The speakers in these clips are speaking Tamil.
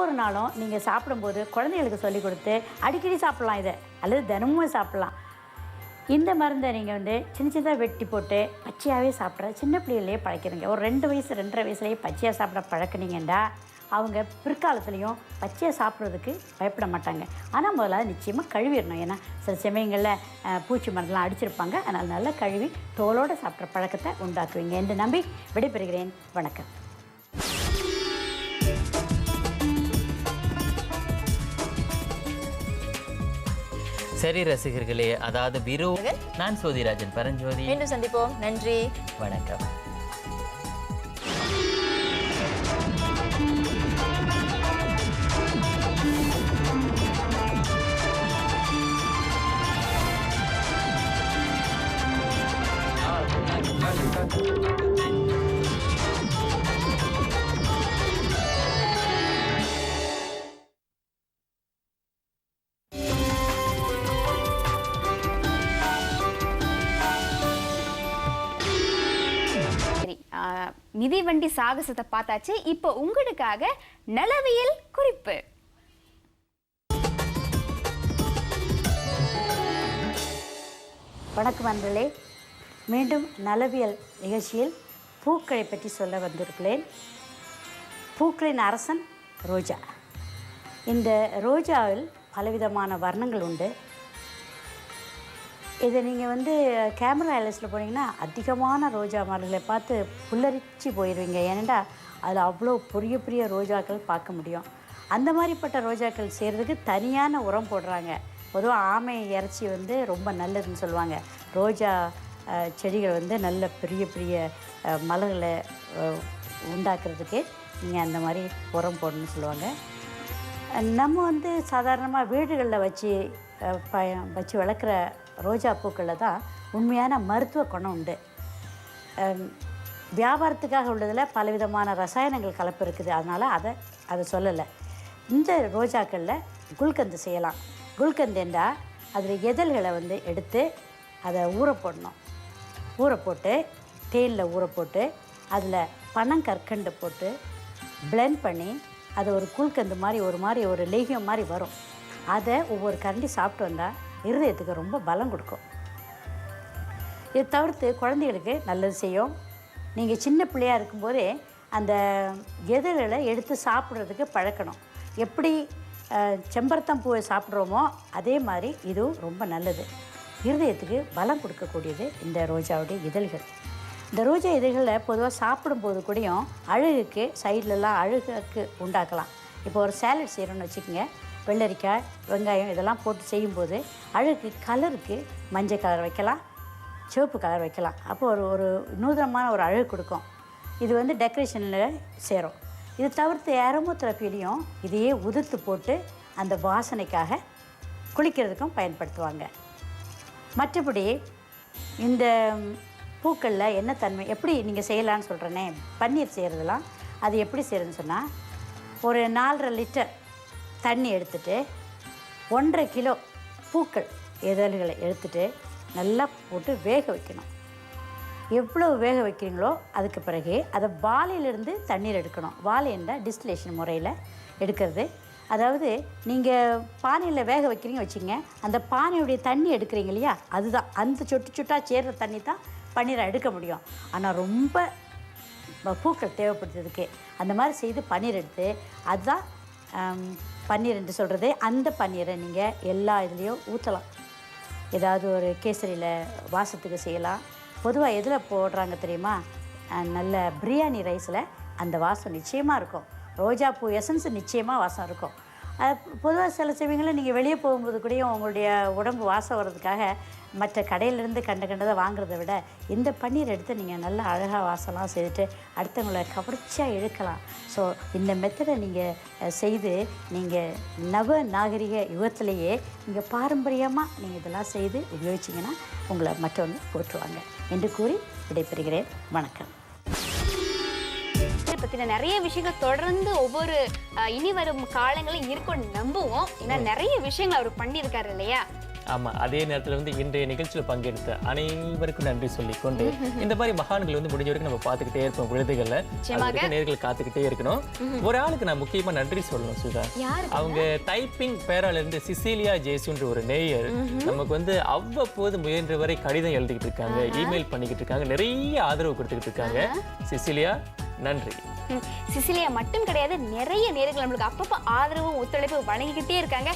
ஒவ்வொரு நாளும் நீங்கள் சாப்பிடும்போது குழந்தைகளுக்கு சொல்லிக் கொடுத்து அடிக்கடி சாப்பிட்லாம் இதை, அல்லது தினமும் சாப்பிட்லாம். இந்த மருந்தை நீங்கள் சின்ன சின்னதாக வெட்டி போட்டு பச்சையாகவே சாப்பிட்ற சின்ன பிள்ளைகளே பழக்கிறீங்க. ஒரு 2 வயசு 2.5 வயசுலேயே பச்சையாக சாப்பிட பழக்கினீங்கன்னா அவங்க பிற்காலத்துலேயும் பச்சையாக சாப்பிட்றதுக்கு பயப்பட மாட்டாங்க. ஆனால் முதல்ல நிச்சயமாக கழுவிடணும். ஏன்னா சில சமயங்களில் பூச்சி மருந்தெலாம் அடிச்சிருப்பாங்க. அதனால் நல்லா கழுவி தோலோடு சாப்பிட்ற பழக்கத்தை உண்டாக்குவீங்க என்று நம்பி விடைபெறுகிறேன். வணக்கம். சரி ரசிகர்களே, அதாவது விரு, நான் சோதிராஜன் பரஞ்சோதி. மீண்டும் சந்திப்போம். நன்றி, வணக்கம். மிதிவண்டி சாகசத்தை பார்த்தாச்சு. இப்போ உங்களுக்காக நலவியல் குறிப்பு. வணக்கம் நண்பர்களே, மீண்டும் நலவியல் நிகழ்ச்சியில் பூக்களை பற்றி சொல்ல வந்திருக்கிறேன். பூக்களின் அரசன் ரோஜா. இந்த ரோஜாவில் பலவிதமான வர்ணங்கள் உண்டு. இதை நீங்கள் கேமரா ஐலஸில் போனீங்கன்னா அதிகமான ரோஜா மலர்களை பார்த்து புல்லரிச்சு போயிடுவீங்க. ஏனெண்டா அதில் அவ்வளோ பெரிய பெரிய ரோஜாக்கள் பார்க்க முடியும். அந்த மாதிரிப்பட்ட ரோஜாக்கள் செய்கிறதுக்கு தனியான உரம் போடுறாங்க. பொதுவாக ஆமை இறைச்சி ரொம்ப நல்லதுன்னு சொல்லுவாங்க. ரோஜா செடிகள் நல்ல பெரிய பெரிய மலர்களை உண்டாக்குறதுக்கு நீங்கள் அந்த மாதிரி உரம் போடணும்னு சொல்லுவாங்க. நம்ம சாதாரணமாக வீடுகளில் வச்சு வளர்க்குற ரோஜா பூக்களில் தான் உண்மையான மருத்துவ குணம் உண்டு. வியாபாரத்துக்காக உள்ளதில் பலவிதமான ரசாயனங்கள் கலப்பு இருக்குது. அதனால் அதை சொல்லலை. இந்த ரோஜாக்களில் குல்கந்து செய்யலாம். குல்கந்து என்றால் அதில் எதழ்களை எடுத்து அதை ஊற போடணும். ஊற போட்டு தேனில் ஊற போட்டு அதில் பனங்கற்கண்டு போட்டு பிளெண்ட் பண்ணி அதை ஒரு குல்கந்து மாதிரி ஒரு லேகியம் மாதிரி வரும். அதை ஒவ்வொரு கரண்டி சாப்பிட்டு வந்தால் இருதயத்துக்கு ரொம்ப பலம் கொடுக்கும். இதை தவிர்த்து குழந்தைகளுக்கு நல்லது செய்யும். நீங்கள் சின்ன பிள்ளையாக இருக்கும்போதே அந்த எதிர்களை எடுத்து சாப்பிட்றதுக்கு பழக்கணும். எப்படி செம்பருத்தம் பூவை சாப்பிட்றோமோ அதே மாதிரி இதுவும் ரொம்ப நல்லது. இருதயத்துக்கு பலம் கொடுக்கக்கூடியது இந்த ரோஜாவுடைய இதழ்கள். இந்த ரோஜா இதழ்களில் பொதுவாக சாப்பிடும்போது கூடயும் அழகுக்கு சைட்லலாம் அழகுக்கு உண்டாக்கலாம். இப்போ ஒரு சேலட் செய்கிறோன்னு வச்சுக்கோங்க. வெள்ளரிக்காய், வெங்காயம் இதெல்லாம் போட்டு செய்யும்போது அழகு கலருக்கு மஞ்சள் கலர் வைக்கலாம், சிவப்பு கலர் வைக்கலாம். அப்போ ஒரு நூதனமான ஒரு அழகு கொடுக்கும். இது டெக்கரேஷனில் சேரும். இது தவிர்த்து ஏரோமோதெரபிலையும் இதையே உதிர்த்து போட்டு அந்த வாசனைக்காக குளிக்கிறதுக்கும் பயன்படுத்துவாங்க. மற்றபடி இந்த பூக்களில் என்ன தன்மை எப்படி நீங்கள் செய்யலான்னு சொல்கிறேனே, பன்னீர் செய்கிறதுலாம் அது எப்படி செய்கிறதுன்னு சொன்னால், ஒரு 4.5 லிட்டர் தண்ணி எடுத்துகிட்டு 1.5 கிலோ பூக்கள் இதழ்களை எடுத்துகிட்டு நல்லா போட்டு வேக வைக்கணும். எவ்வளோ வேக வைக்கிறீங்களோ அதுக்கு பிறகு அதை வாழையிலேருந்து தண்ணீர் எடுக்கணும். வாழை என்றால் டிஸ்டிலேஷன் முறையில் எடுக்கிறது. அதாவது நீங்கள் பானையில் வேக வைக்கிறீங்க வச்சுங்க, அந்த பானையுடைய தண்ணி எடுக்கிறீங்க இல்லையா, அதுதான் அந்த சொட்டாக சேர்கிற தண்ணி தான் பன்னீரை எடுக்க முடியும். ஆனால் ரொம்ப பூக்கள் தேவைப்படுறதுக்கு அந்த மாதிரி செய்து பன்னீர் எடுத்து அதுதான் பன்னீர் என்று சொல்கிறது. அந்த பன்னீரை நீங்கள் எல்லா இதுலேயும் ஊற்றலாம். ஏதாவது ஒரு கேசரியில் வாசத்துக்கு செய்யலாம். பொதுவாக எதில் போடுறாங்க தெரியுமா, நல்ல பிரியாணி ரைஸில் அந்த வாசம் நிச்சயமாக இருக்கும். ரோஜா பூ எசன்ஸ் நிச்சயமாக வாசம் இருக்கும். பொதுவாக சில சமயங்களில் நீங்கள் வெளியே போகும்போது கூடயும் உங்களுடைய உடம்பு வாசம் வர்றதுக்காக மற்ற கடையிலேருந்து கண்டதை வாங்குறத விட இந்த பன்னீர் எடுத்து நீங்கள் நல்லா அழகாக வாசலாம் செய்துட்டு அடுத்தவங்களை கவர்ச்சியாக இழுக்கலாம். ஸோ இந்த மெத்தடை நீங்கள் செய்து நீங்கள் நவ நாகரிக யுகத்திலேயே நீங்கள் பாரம்பரியமாக நீங்கள் இதெல்லாம் செய்து உபயோகிச்சிங்கன்னா உங்களை மற்றவங்க போற்றுவாங்க என்று கூறி விடைபெறுகிறேன். வணக்கம். பற்றின நிறைய விஷயங்கள் தொடர்ந்து ஒவ்வொரு இனி வரும் காலங்களும் இருக்கும்னு நம்புவோம். ஏன்னா நிறைய விஷயங்கள் அவர் பண்ணியிருக்காரு இல்லையா? ஆமாம், அதே நேரத்தில் வந்து இன்றைய நிகழ்ச்சியில் பங்கெடுத்த அனைவருக்கும் நன்றி சொல்லிக்கொண்டு இந்த மாதிரி மகான்கள் வந்து முடிஞ்ச வரைக்கும் நம்ம பார்த்துக்கிட்டே இருப்போம் விழுதுகளில். நேர்கள் காத்துக்கிட்டே இருக்கணும். ஒரு ஆளுக்கு நான் முக்கியமா நன்றி சொல்லணும் சுதா. அவங்க டைப்பிங் பேரால இருந்து சிசிலியா ஜேசுன்ற ஒரு நேயர் நமக்கு வந்து அவ்வப்போது முயன்ற வரை கடிதம் எழுதிக்கிட்டு இருக்காங்க, இமெயில் பண்ணிக்கிட்டு இருக்காங்க, நிறைய ஆதரவு கொடுத்துக்கிட்டு இருக்காங்க. சிசிலியா நன்றி. சிசிலியா மட்டும் கிடையாது, நிறைய நேர்கள் நம்மளுக்கு அப்பப்போ ஆதரவும் ஒத்துழைப்பு வழங்கிக்கிட்டே இருக்காங்க.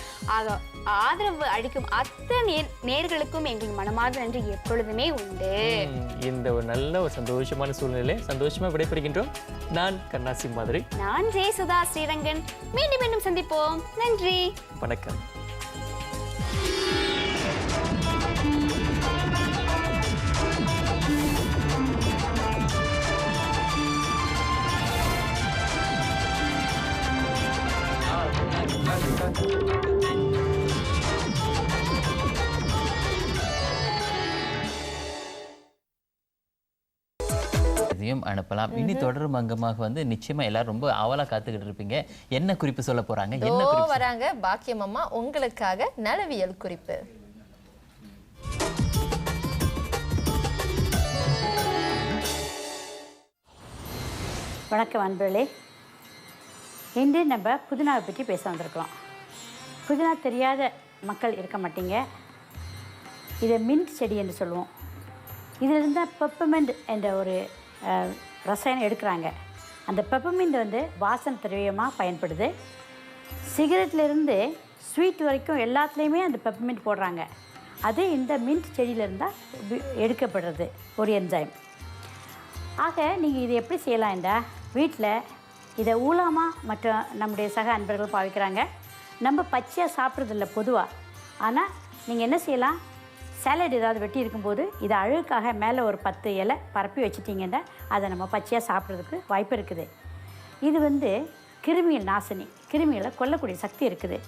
ஆதரவு அளிக்கும் அத்தனை நேர்களுக்கும் எங்களுக்கு மனமார்ந்த நன்றி எப்பொழுதுமே உண்டு. இந்த ஒரு நல்ல ஒரு சந்தோஷமான சூழ்நிலை சந்தோஷமா விடைபெறுகின்றோம். நான் கண்ணாசி மாதிரி. நான் ஜெயசுதா ஸ்ரீரங்கன். மீண்டும் மீண்டும் சந்திப்போம். நன்றி, வணக்கம். அனுப்பலாம். இனி தொடரும் அங்கமாக வந்து நிச்சயமா எல்லாரும் ரொம்ப ஆவலா காத்துக்கிட்டு இருப்பீங்க. என்ன குறிப்பு சொல்ல போறாங்க? என்ன குறிப்பு வராங்க? பாக்கியம் அம்மா உங்களுக்காக நலவியல் குறிப்பு. வணக்கம் அன்பர்களே. இன்று நம்ம புதினாவை பற்றி பேச வந்திருக்கோம். புதினா தெரியாத மக்கள் இருக்க மாட்டீங்க. இதை மின்ட் செடி என்று சொல்லுவோம். இதிலிருந்து பெப்பர்மெண்ட் என்ற ஒரு ரசாயனம் எடுக்கிறாங்க. அந்த பெப்பர்மெண்ட் வந்து வாசனை திரவியமாக பயன்படுது. சிகரெட்லேருந்து ஸ்வீட் வரைக்கும் எல்லாத்துலேயுமே அந்த பெப்பர்மெண்ட் போடுறாங்க. அது இந்த மின்ட் செடியிலிருந்தால் எடுக்கப்படுறது ஒரு என்சைம். ஆக நீங்கள் இதை எப்படி செய்யலாம்டா, வீட்டில் இதை ஊலாமாக மற்ற நம்முடைய சக அன்பர்கள் பாவிக்கிறாங்க. நம்ம பச்சையாக சாப்பிட்றதில்ல பொதுவாக. ஆனால் நீங்கள் என்ன செய்யலாம், சாலட் ஏதாவது வெட்டி இருக்கும்போது இதை அழுக்காக மேலே ஒரு 10 இலை பரப்பி வச்சுட்டிங்கன்னா அதை நம்ம பச்சையாக சாப்பிட்றதுக்கு வாய்ப்பு இருக்குது. இது வந்து கிருமிகள் நாசினி, கிருமிகளை கொல்லக்கூடிய சக்தி இருக்குது.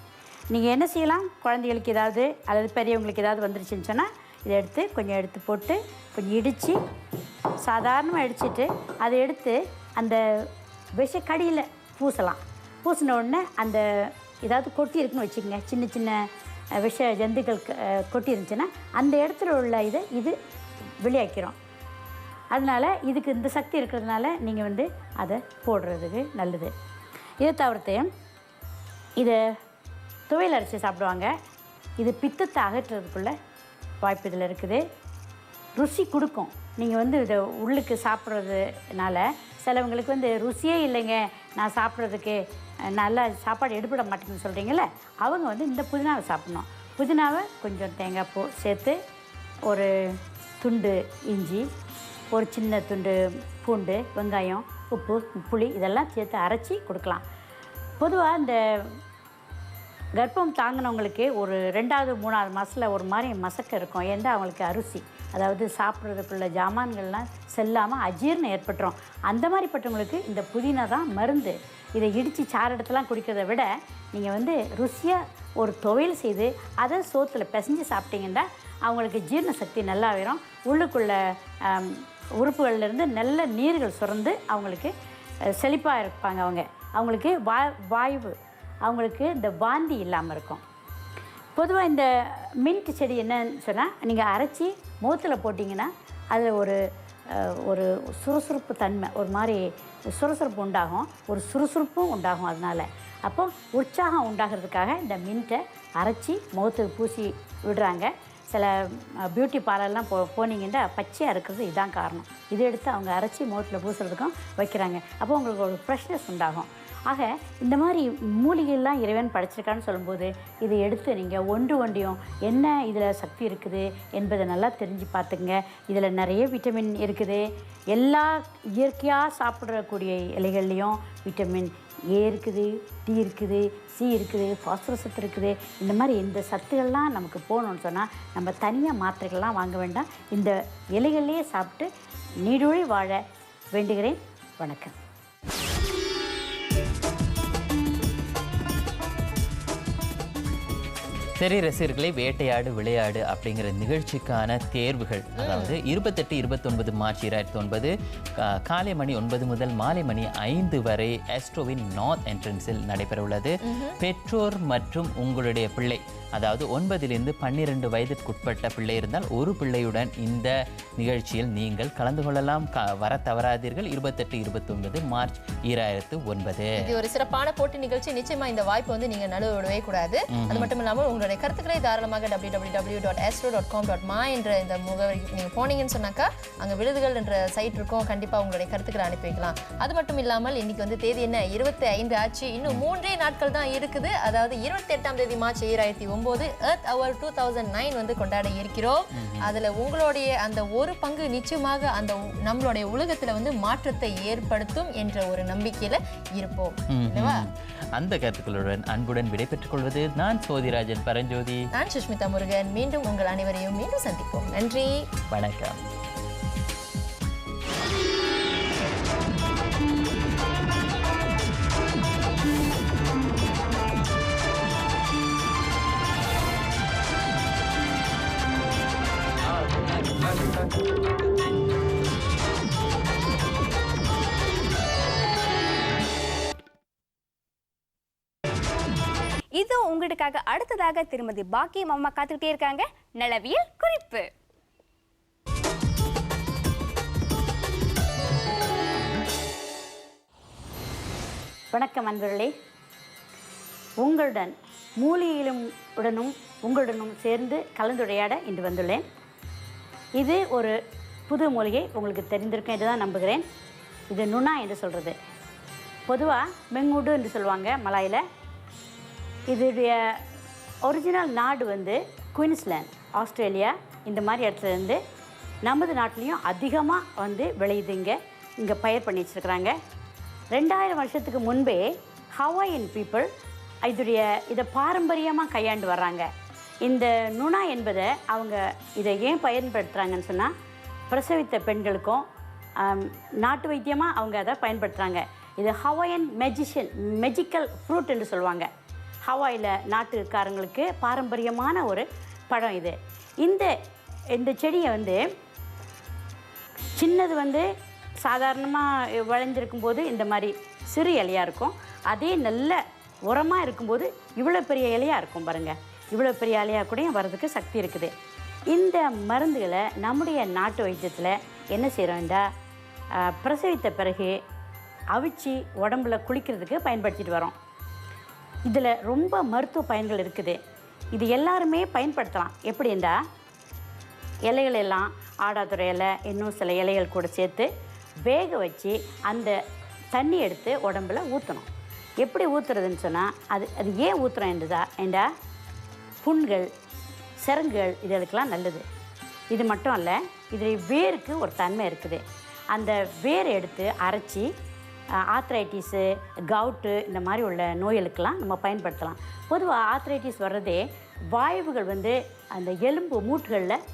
நீங்கள் என்ன செய்யலாம், குழந்தைகளுக்கு ஏதாவது அல்லது பெரியவங்களுக்கு ஏதாவது வந்துருச்சுன்னு சொன்னால் இதை எடுத்து கொஞ்சம் எடுத்து போட்டு கொஞ்சம் இடித்து சாதாரணமாக இடிச்சிட்டு அதை எடுத்து அந்த விஷக்கடியில் பூசலாம். பூசின உடனே அந்த ஏதாவது கொட்டி இருக்குன்னு வச்சுக்கோங்க, சின்ன சின்ன விஷ ஜந்துக்கள் கொட்டி இருந்துச்சுன்னா அந்த இடத்துல உள்ள இது வெளியாக்கிறோம். அதனால் இதுக்கு இந்த சக்தி இருக்கிறதுனால நீங்கள் வந்து அதை போடுறதுக்கு நல்லது. இதை தவிர்த்து இதை துவையல் அரைச்சி சாப்பிடுவாங்க. இது பித்தத்தை அகற்றுறதுக்குள்ள வாய்ப்பு இதில் இருக்குது. ருசி கொடுக்கும். நீங்கள் வந்து இதை உள்ளுக்கு சாப்பிட்றதுனால சிலவங்களுக்கு வந்து ருசியே இல்லைங்க, நான் சாப்பிட்றதுக்கு நல்லா சாப்பாடு எடுபட மாட்டேங்குன்னு சொல்கிறீங்களே, அவங்க வந்து இந்த புதினாவை சாப்பிட்ணும். புதினாவை கொஞ்சம் தேங்காய் பூ சேர்த்து, ஒரு துண்டு இஞ்சி, ஒரு சின்ன துண்டு பூண்டு, வெங்காயம், உப்பு, புளி இதெல்லாம் சேர்த்து அரைச்சி கொடுக்கலாம். பொதுவாக இந்த கர்ப்பம் தாங்கினவங்களுக்கு ஒரு 2வது 3வது மாதத்தில் ஒரு மாதிரி மசக்க இருக்கும். ஏன்னா அவங்களுக்கு அரிசி, அதாவது சாப்பிட்றதுக்குள்ள ஜாமான்கள்லாம் செல்லாமல் அஜீரணம் ஏற்பட்டுரும். அந்த மாதிரிப்பட்டவங்களுக்கு இந்த புதினா தான் மருந்து. இதை இடித்து சாறு எடுத்துலாம் குடிக்கிறத விட நீங்கள் வந்து ருசியாக ஒரு துவையல் செய்து அதை சோத்தில் பிசைஞ்சு சாப்பிட்டீங்கன்னா அவங்களுக்கு ஜீரண சக்தி நல்லா வரும். உள்ளுக்குள்ள உறுப்புகள்லேருந்து நல்ல நீர்கள் சுரந்து அவங்களுக்கு செழிப்பாக இருப்பாங்க. அவங்களுக்கு வாய்வு, அவங்களுக்கு இந்த வாந்தி இல்லாமல் இருக்கும். பொதுவாக இந்த மின்ட் செடி என்னன்னு சொன்னால், நீங்கள் அரைச்சி முகத்தில் போட்டிங்கன்னா அதில் ஒரு சுறுசுறுப்பு தன்மை, ஒரு மாதிரி சுறுசுறுப்பு உண்டாகும், ஒரு சுறுசுறுப்பும் உண்டாகும். அதனால் அப்போ உற்சாகம் உண்டாகிறதுக்காக இந்த மின்ட்டை அரைச்சி முகத்துக்கு பூசி விடுறாங்க. சில பியூட்டி பார்லர்லாம் போனீங்கன்னா பச்சையாக இருக்கிறது இதுதான் காரணம். இதை எடுத்து அவங்க அரைச்சி முகத்தில் பூசுறதுக்கும் வைக்கிறாங்க. அப்போ உங்களுக்கு ஒரு ஃப்ரெஷ்னஸ் உண்டாகும். ஆக இந்த மாதிரி மூலிகைலாம் இறைவன் படைச்சிருக்கான்னு சொல்லும்போது இதை எடுத்து நீங்கள் ஒன்றியும் என்ன இதில் சக்தி இருக்குது என்பதை நல்லா தெரிஞ்சு பார்த்துக்குங்க. இதில் நிறைய விட்டமின் இருக்குது. எல்லா இயற்கையாக சாப்பிடக்கூடிய இலைகள்லேயும் விட்டமின் ஏ இருக்குது, டி இருக்குது, சி இருக்குது, பாஸ்பரஸ் சத்து இருக்குது. இந்த மாதிரி இந்த சத்துக்கள்லாம் நமக்கு போகணுன்னு சொன்னால் நம்ம தனியாக மாத்திரைகள்லாம் வாங்க வேண்டாம். இந்த இலைகள்லேயே சாப்பிட்டு நீடூழி வாழ வேண்டுகிறேன். வணக்கம். சரி ரசிகர்களை, வேட்டையாடு விளையாடு அப்படிங்கிற நிகழ்ச்சிக்கான தேர்வுகள், அதாவது 28, 29 மார்ச் 2009 காலை மணி 9 முதல் மாலை மணி 5 வரை ஆஸ்ட்ரோவின் நார்த் என்ட்ரன்ஸில் நடைபெற உள்ளது. பெற்றோர் மற்றும் உங்களுடைய பிள்ளை, அதாவது 9லிருந்து 12 வயதிற்குட்பட்ட பிள்ளை இருந்தால் ஒரு பிள்ளையுடன் இந்த நிகழ்ச்சியில் நீங்கள் கலந்து கொள்ளலாம். வர தவறாதீர்கள். 28, 29 மார்ச் 2009. இது ஒரு சிறப்பான போட்டி நிகழ்ச்சி. நிச்சயமா இந்த வாய்ப்பு வந்து நீங்க நழுவ விடவே கூடாது. அது மட்டும் இல்லாமல் உங்களுடைய கருத்துக்களை தாராளமாக www.astro.com.my என்ற இந்த முகவரி நீங்க போனீங்கன்னு சொன்னாக்கா அங்க விருதுகள் என்ற சைட் இருக்கும். கண்டிப்பா உங்களுடைய கருத்துக்களை அனுப்பி வைக்கலாம். அது மட்டும் இல்லாமல் இன்னைக்கு வந்து தேதி என்ன, 25 ஆச்சு. இன்னும் 3 நாட்கள் தான் இருக்குது. அதாவது 28ஆம் தேதி மார்ச் 2009 எர்த் அவர் 2009 வந்து கொண்டாட இருக்கிறோம். அதுல உங்களுடைய அந்த ஒரு பங்கு நிச்சயமாக அந்த நம்மளுடைய உலகத்துல வந்து மாற்றத்தை ஏற்படுத்தும் என்ற ஒரு நம்பிக்கையில இருப்போம். அந்த கருத்துக்களுடன் அன்புடன் விடைபெற்றுக் கொள்வது நான் சோதிராஜன் பரஞ்சோதி, நான் சுஷ்மிதா முருகன். மீண்டும் உங்கள் அனைவரையும் மீண்டும் சந்திப்போம். நன்றி, வணக்கம். இது உங்களுக்காக அடுத்ததாக திருமதி பாக்கியம் அம்மா காத்துக்கிட்டே இருக்காங்க. நலவியல் குறிப்பு. வணக்கம் அன்பர்களே. உங்களுடன் உங்களுடனும் சேர்ந்து கலந்துரையாட இன்று வந்துள்ளேன். இது ஒரு புது மூலிகை, உங்களுக்கு தெரிந்திருக்கும் என்று தான் நம்புகிறேன். இது நுணா என்று சொல்கிறது. பொதுவாக மெங்குடு என்று சொல்லுவாங்க மலாயில். இதோடைய ஒரிஜினல் நாடு வந்து குயின்ஸ்லாண்ட், ஆஸ்திரேலியா, இந்த மாதிரி இடத்துலேருந்து நமது நாட்டிலையும் அதிகமாக வந்து விளையுதுங்க. இங்கே பயிர் பண்ணி வச்சுருக்குறாங்க. 2000 வருஷத்துக்கு முன்பே ஹவாயின் பீப்புள் இதை பாரம்பரியமாக கையாண்டு வர்றாங்க. இந்த நுணா என்பதை அவங்க இதை ஏன் பயன்படுத்துகிறாங்கன்னு சொன்னால், பிரசவித்த பெண்களுக்கும் நாட்டு வைத்தியமாக அவங்க அதை பயன்படுத்துகிறாங்க. இது ஹவாயன் மெஜிக்கல் ஃப்ரூட் என்று சொல்லுவாங்க. ஹவாயில் நாட்டுக்காரங்களுக்கு பாரம்பரியமான ஒரு பழம் இது. இந்த செடியை வந்து சின்னது வந்து சாதாரணமாக விளைஞ்சிருக்கும் போது இந்த மாதிரி சிறு இலையாக இருக்கும். அதே நல்ல உரமாக இருக்கும்போது இவ்வளோ பெரிய இலையாக இருக்கும் பாருங்கள். இவ்வளோ பெரிய இலையாக கூட வர்றதுக்கு சக்தி இருக்குது. இந்த மருந்துகளை நம்முடைய நாட்டு வைத்தியத்தில் என்ன செய்கிறோம்டா, பிரசவித்த பிறகு அவிச்சு உடம்புல குளிக்கிறதுக்கு பயன்படுத்திட்டு வரோம். இதில் ரொம்ப மருத்துவ பயன்கள் இருக்குது. இது எல்லாருமே பயன்படுத்தலாம். எப்படின்னா, இலைகள் எல்லாம் ஆடாதுறை இலை, இன்னும் சில இலைகள் கூட சேர்த்து வேக வச்சு அந்த தண்ணி எடுத்து உடம்புல ஊற்றணும். எப்படி ஊற்றுறதுன்னு சொன்னால், அது ஏன் ஊற்றுறோம் என்றா புண்கள், சிரங்குகள் இதற்கெல்லாம் நல்லது. இது மட்டும் இல்லை, இதில் வேருக்கு ஒரு தன்மை இருக்குது. அந்த வேரை எடுத்து அரைச்சி ஆத்ரைட்டிஸு, கவுட்டு இந்த மாதிரி உள்ள நோய்களுக்கெல்லாம் நம்ம பயன்படுத்தலாம். பொதுவாக ஆத்ரைட்டிஸ் வர்றதே வாய்வுகள் வந்து அந்த எலும்பு மூட்டுகளில்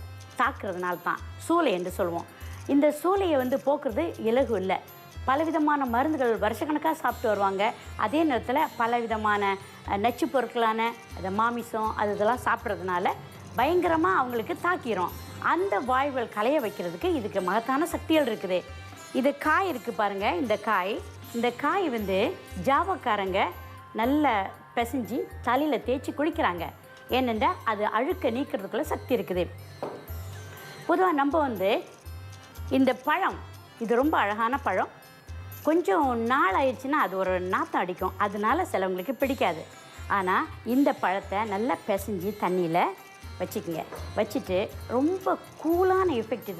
தாக்குறதுனால தான், சூளை என்று சொல்லுவோம். இந்த சூளையை வந்து போக்குறது இலகு இல்லை. பலவிதமான மருந்துகள் வருஷக்கணக்காக சாப்பிட்டு வருவாங்க. அதே நேரத்தில் பலவிதமான நச்சு பொருட்களான அந்த மாமிசம் இதெல்லாம் சாப்பிட்றதுனால பயங்கரமாக அவங்களுக்கு தாக்கிரும். அந்த வாய்வுகள் களைய வைக்கிறதுக்கு இதுக்கு மகத்தான சக்திகள் இருக்குது. இது காய் இருக்குது பாருங்கள். இந்த காய் வந்து ஜாவாக்காரங்க நல்லா பிசைஞ்சு தலையில் தேய்ச்சி குளிக்கிறாங்க. ஏனென்றால் அது அழுக்க நீக்கிறதுக்குள்ள சக்தி இருக்குது. பொதுவாக நம்ம வந்து இந்த பழம், இது ரொம்ப அழகான பழம். கொஞ்சம் நாள் ஆயிடுச்சுன்னா அது ஒரு நாத்தம் அடிக்கும். அதனால சிலவங்களுக்கு பிடிக்காது. ஆனால் இந்த பழத்தை நல்லா பிசைஞ்சு தண்ணியில் வச்சுக்கோங்க. வச்சுட்டு ரொம்ப கூலான எஃபெக்ட்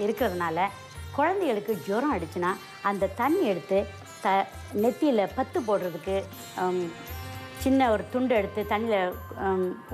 இருக்கிறதுனால குழந்தைகளுக்கு ஜுரம் அடிச்சுன்னா அந்த தண்ணி எடுத்து நெத்தியில் பத்து போடுறதுக்கு சின்ன ஒரு துண்டு எடுத்து தண்ணியில்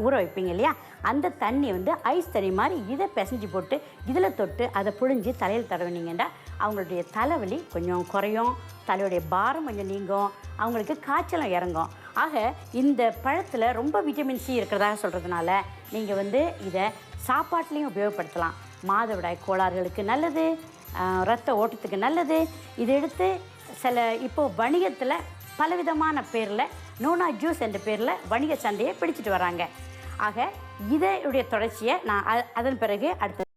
ஊற வைப்பீங்க இல்லையா, அந்த தண்ணி வந்து ஐஸ் தண்ணி மாதிரி இதை பிசைஞ்சு போட்டு இதில் தொட்டு அதை புழிஞ்சு தலையில் தடவினீங்கன்னா அவங்களுடைய தலைவலி கொஞ்சம் குறையும், தலையுடைய பாரம் கொஞ்சம் நீங்கும், அவங்களுக்கு காய்ச்சலும் இறங்கும். ஆக இந்த பழத்தில் ரொம்ப விட்டமின் சி இருக்கிறதாக சொல்கிறதுனால நீங்கள் வந்து இதை சாப்பாட்லேயும் உபயோகப்படுத்தலாம். மாதவிடாய் கோளாறுகளுக்கு நல்லது, இரத்த ஓட்டத்துக்கு நல்லது. இதை எடுத்து சில இப்போது வணிகத்தில் பலவிதமான பேரில் நூனா ஜூஸ் என்ற பேரில் வணிக சந்தையை பிடிச்சிட்டு வராங்க. ஆக இதனுடைய தொடர்ச்சியை நான் அதன் பிறகு அடுத்த